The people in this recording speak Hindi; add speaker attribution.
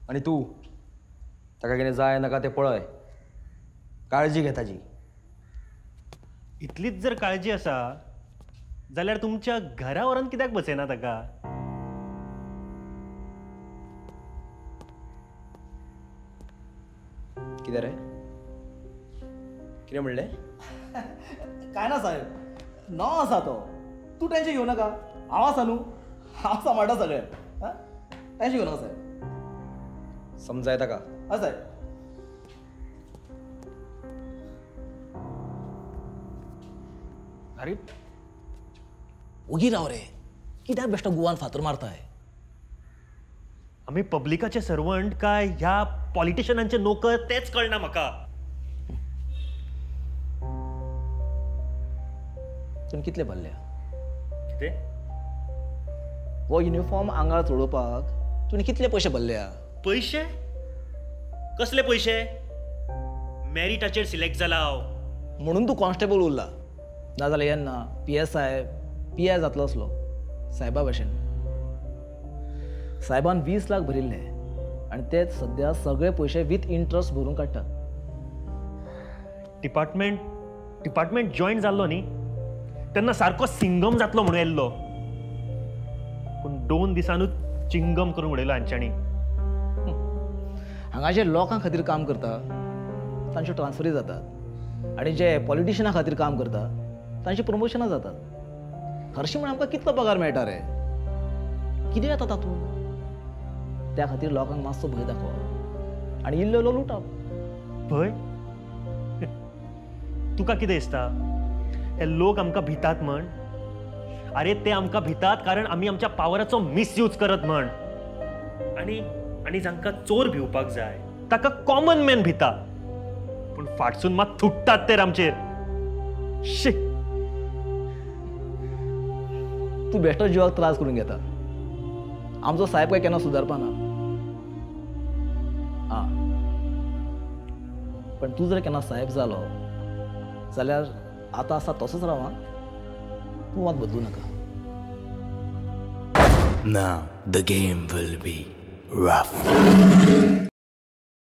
Speaker 1: आणि तू ताका कितें जाय नाका तें पळय, काळजी घे ताजी.
Speaker 2: इतलीच जर काळजी आसा जाल्यार तुमच्या घरा व्हरून कित्याक बसयना ताका?
Speaker 1: कितें रे, कितें म्हणलें?
Speaker 3: काय ना साहेब, णव आसा तो. तूं टेन्शन घेवं नाका, हांव आसा न्हू, हांव सांबाळटा सगळें. टेन्शन घेवं नाका साहेब.
Speaker 1: समजाय ताका.
Speaker 3: हय साहेब.
Speaker 4: अरे ओगी राव रे, कित्याक बेश्टो गुवान फातर मारताय?
Speaker 2: आम्ही पब्लिकाचे सर्वंट काय ह्या पॉलिटिशियनांचे नोकर तेच कळना म्हाका.
Speaker 4: तुमी कितले भरल्या?
Speaker 2: कितें?
Speaker 4: हो युनिफॉर्म आंगार चडोवपाक तुमी कितले पयशे भरल्या?
Speaker 2: पैसे? कसले पैसे? मेरिटाचेर सिलेक्ट जाला हांव.
Speaker 4: म्हणून तूं कॉन्स्टेबल उरला, नाजाल्यार येन्ना PSI PI जातलो असलो साहेबा भशेन. साहेबान 20 लाख भरिल्ले आनी तेच सध्या सगळे पयशे विथ इंट्रस्ट भरून काडटात.
Speaker 2: डिपार्टमेंट जॉईन जाल्लो न्ही तेन्ना सारको सिंगम जातलो म्हणून येल्लो, पूण 2 दिसांनूच चिंगम करून उडयलो हांच्यांनी.
Speaker 4: हांगा जे लोकां खातीर काम करता तांच्यो ट्रान्सफरी जातात आनी जे पॉलिटिशियना खातीर काम करता तांची प्रमोशनां जातात. हरशीं म्हण आमकां कितलो पगार मेळटा रे? कितें येता तातूंत? त्या खातीर लोकांक मातसो भंय दाखोवप आनी इल्लो इल्लो लुटप.
Speaker 2: भंय? तुका कितें दिसता हे लोक आमकां भितात म्हण? अरे ते आमकां भितात कारण आमी आमच्या पावराचो मिसयूज करत म्हण. आनी जांकां चोर भिवपाक जाय ताका कॉमन मॅन भिता, पूण फाटसून मात थुट्टात ते आमचेर. शी,
Speaker 4: तूं बेश्टो जिवाक त्रास करून घेता. आमचो साहेब काय केन्ना सुदारपा ना. पण तूं जर केन्ना साहेब जालो जाल्यार आतां आसा तसोच राव. तूं मात बदलू नाका.
Speaker 5: Now the game will be rough.